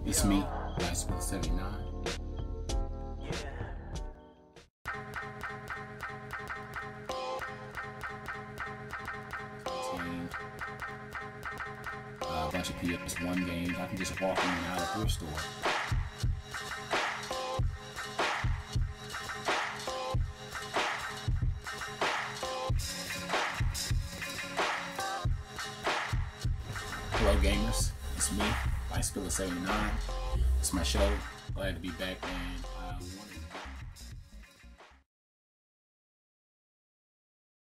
It's me, Lifespiller 79. A bunch of PS1 games. I can just walk in and out of thrift store. Hello gamers, it's me, Lifespiller 79. It's my show. Glad to be back, and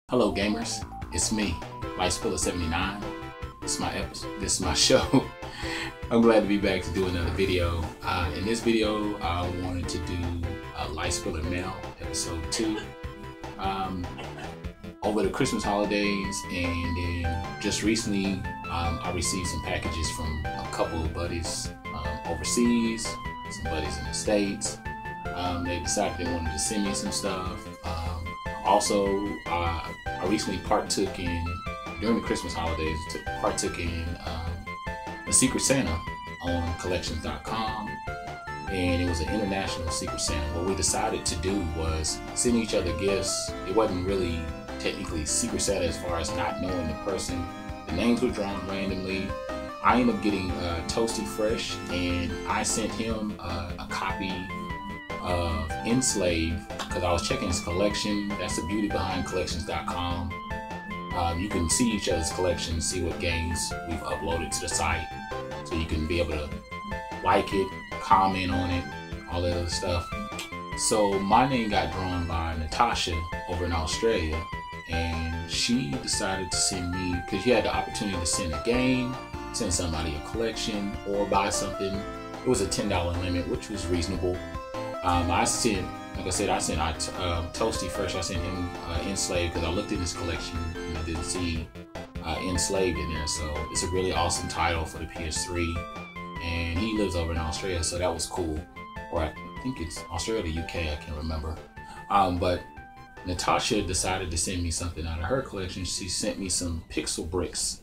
hello gamers, it's me, Lifespiller 79. This is my show. I'm glad to be back to do another video. In this video, I wanted to do a Lifespiller Mail, episode 2. Over the Christmas holidays, and then just recently, I received some packages from a couple of buddies overseas, some buddies in the States. They decided they wanted to send me some stuff. Also, I recently partook in, during the Christmas holidays, partook in a Secret Santa on collections.com, and it was an international Secret Santa. What we decided to do was send each other gifts. It wasn't really technically Secret Santa as far as not knowing the person. The names were drawn randomly. I ended up getting Toasty Fresh, and I sent him a copy of Enslaved because I was checking his collection. That's the beauty behind collections.com. You can see each other's collections, see what games we've uploaded to the site, so you can be able to like it, comment on it, all that other stuff. So my name got drawn by Natasha over in Australia, and she decided to send me, because you had the opportunity to send a game, send somebody a collection, or buy something. It was a $10 limit, which was reasonable. I sent, like I said, I sent Toasty Fresh. I sent him Enslaved because I looked at his collection and I didn't see Enslaved in there. So it's a really awesome title for the PS3, and he lives over in Australia, so that was cool. Or I think it's Australia or the UK, I can't remember. But Natasha decided to send me something out of her collection. She sent me some pixel bricks.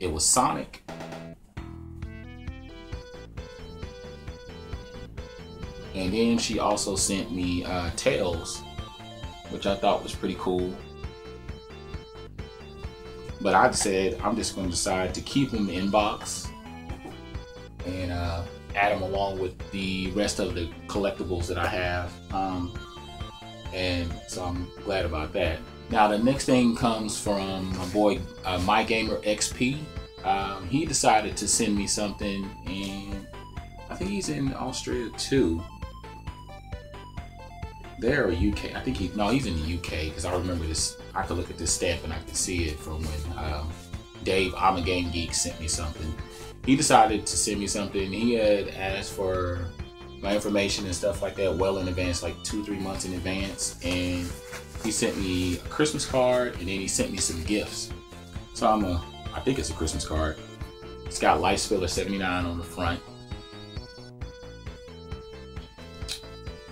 It was Sonic. And then she also sent me Tails, which I thought was pretty cool. But I said I'm just going to decide to keep them in box and add them along with the rest of the collectibles that I have. And so I'm glad about that. Now the next thing comes from my boy MyGamerXP. He decided to send me something, and I think he's in Australia too. There or UK? I think he's in the UK, because I remember this. I could look at this stamp and I could see it from when Dave, I'm a Game Geek, sent me something. He decided to send me something. He had asked for my information and stuff like that well in advance, like 2-3 months in advance, and he sent me a Christmas card, and then he sent me some gifts. So I think it's a Christmas card. It's got Lifespiller 79 on the front.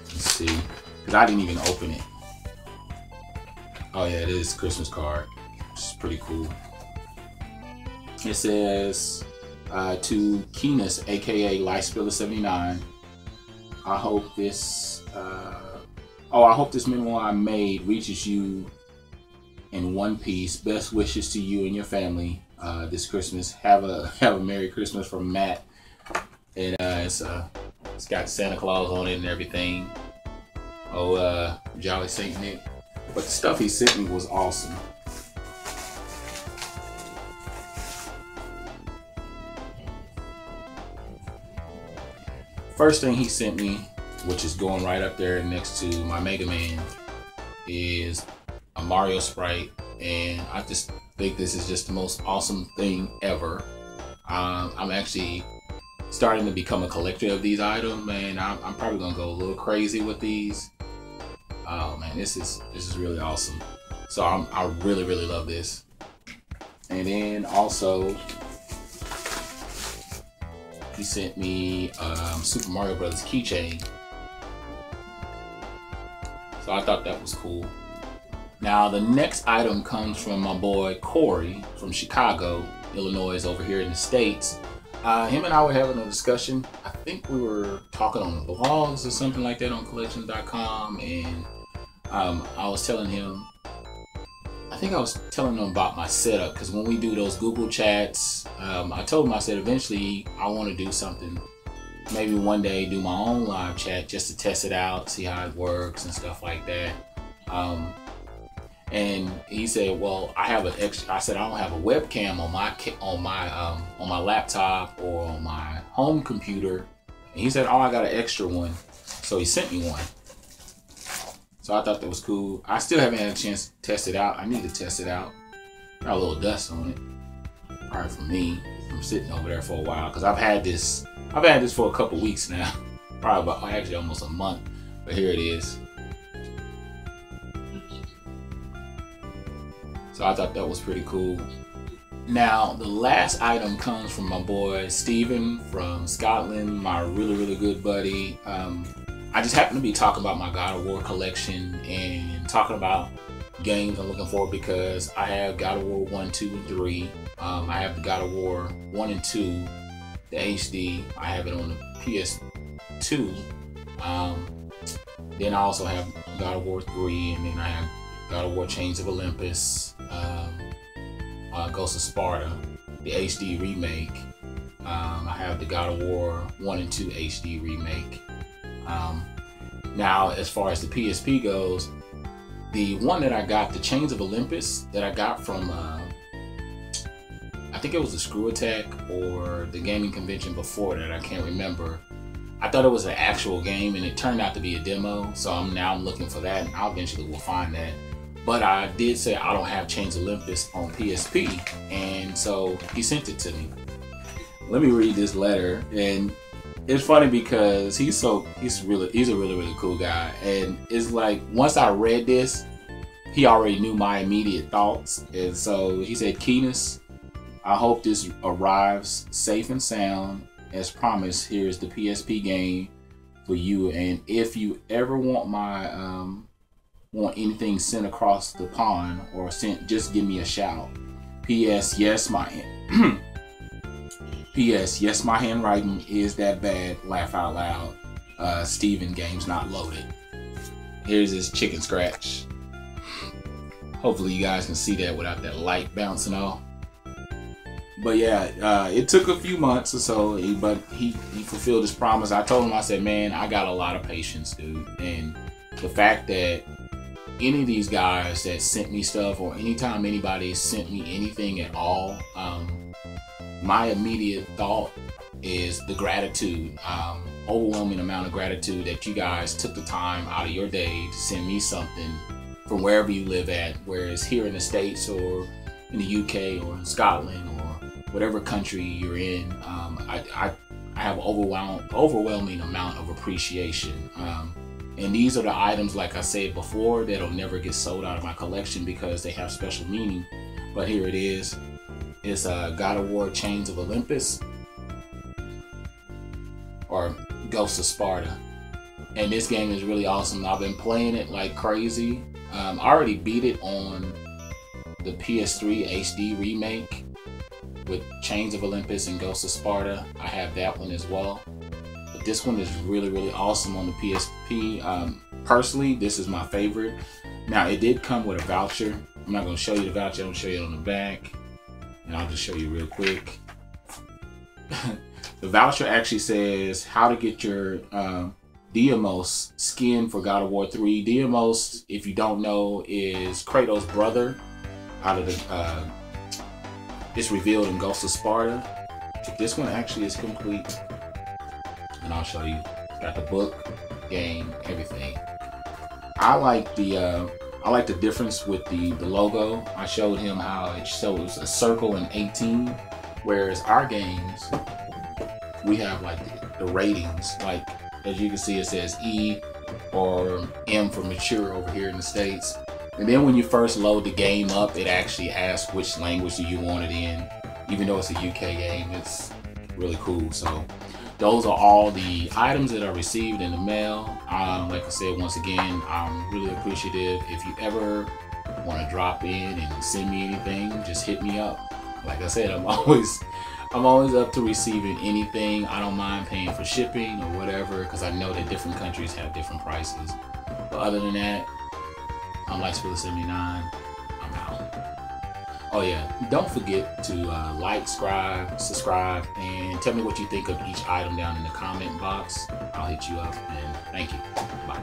Let's see, because I didn't even open it. Oh yeah, it is a Christmas card, which is pretty cool. It says, to Keenus, aka Lifespiller 79, I hope this I hope this memo I made reaches you in one piece. Best wishes to you and your family this Christmas. Have a Merry Christmas from Matt. And it's got Santa Claus on it and everything. Oh, Jolly Saint Nick. But the stuff he sent me was awesome. First thing he sent me, which is going right up there next to my Mega Man, is a Mario sprite, and I just think this is just the most awesome thing ever. I'm actually starting to become a collector of these items, man. I'm probably gonna go a little crazy with these. Oh man, this is really awesome. So I really love this. And then also, he sent me Super Mario Brothers keychain. So I thought that was cool. Now the next item comes from my boy Corey from Chicago, Illinois, over here in the States. him and I were having a discussion. I think we were talking on the blogs or something like that on collections.com, and I was telling him, I think I was telling him about my setup, because when we do those Google chats, I told him, I said eventually I want to do something, maybe one day do my own live chat just to test it out, see how it works and stuff like that. And he said, well, I have an extra. I said, I don't have a webcam on my laptop or on my home computer. And he said, oh, I got an extra one. So he sent me one. So I thought that was cool. I still haven't had a chance to test it out. I need to test it out. Got a little dust on it. Probably for me. I'm sitting over there for a while, because I've had this for a couple weeks now. Probably about, actually almost a month. But here it is. So I thought that was pretty cool. Now, the last item comes from my boy Steven from Scotland, my really good buddy. I just happen to be talking about my God of War collection and talking about games I'm looking for, because I have God of War 1, 2, and 3. I have the God of War 1 and 2, the HD. I have it on the PS2. Then I also have God of War 3, and then I have God of War Chains of Olympus, Ghost of Sparta, the HD remake. I have the God of War 1 and 2 HD remake. Now, as far as the PSP goes, the one that I got, the Chains of Olympus, that I got from, I think it was the Screw Attack or the gaming convention before that, I can't remember. I thought it was an actual game, and it turned out to be a demo, so I'm looking for that, and I eventually will find that. But I did say I don't have Chains of Olympus on PSP, and so he sent it to me. Let me read this letter, and it's funny because he's a really cool guy, and it's like, once I read this, he already knew my immediate thoughts, and so he said, Keenus, I hope this arrives safe and sound. As promised, here's the PSP game for you, and if you ever want want anything sent across the pond or sent, just give me a shout. P.S. Yes, my P.S. Yes, my handwriting is that bad. Laugh out loud. Steven, game's not loaded. Here's his chicken scratch. Hopefully you guys can see that without that light bouncing off. But yeah, it took a few months or so, but he fulfilled his promise. I told him, I said, man, I got a lot of patience, dude. And the fact that any of these guys that sent me stuff, or anytime anybody sent me anything at all, my immediate thought is the gratitude, overwhelming amount of gratitude that you guys took the time out of your day to send me something from wherever you live at, whereas here in the States or in the UK or in Scotland or whatever country you're in, I have overwhelming amount of appreciation. And these are the items, like I said before, that'll never get sold out of my collection because they have special meaning. But here it is. It's God of War Chains of Olympus, or Ghost of Sparta. And this game is really awesome. I've been playing it like crazy. I already beat it on the PS3 HD remake with Chains of Olympus and Ghost of Sparta. I have that one as well. But this one is really awesome on the PSP. Personally, this is my favorite. Now, it did come with a voucher. I'm not going to show you the voucher. I'm going to show you it on the back. And I'll just show you real quick. The voucher actually says how to get your Deimos skin for God of War 3. Deimos, if you don't know, is Kratos' brother out of the it's revealed in Ghost of Sparta. This one actually is complete, and I'll show you. It's got the book, game, everything. I like the difference with the logo. I showed him how it shows a circle in 18, whereas our games, we have like the ratings. Like, as you can see, it says E or M for mature over here in the States. And then when you first load the game up, it actually asks which language do you want it in. Even though it's a UK game, it's really cool. So those are all the items that I received in the mail. Like I said, once again, I'm really appreciative. If you ever want to drop in and send me anything, just hit me up. Like I said, I'm I'm always up to receiving anything. I don't mind paying for shipping or whatever, because I know that different countries have different prices. But other than that, I'm Lifespiller 79. I'm out. Oh yeah, don't forget to like, subscribe, and tell me what you think of each item down in the comment box. I'll hit you up, and thank you. Bye.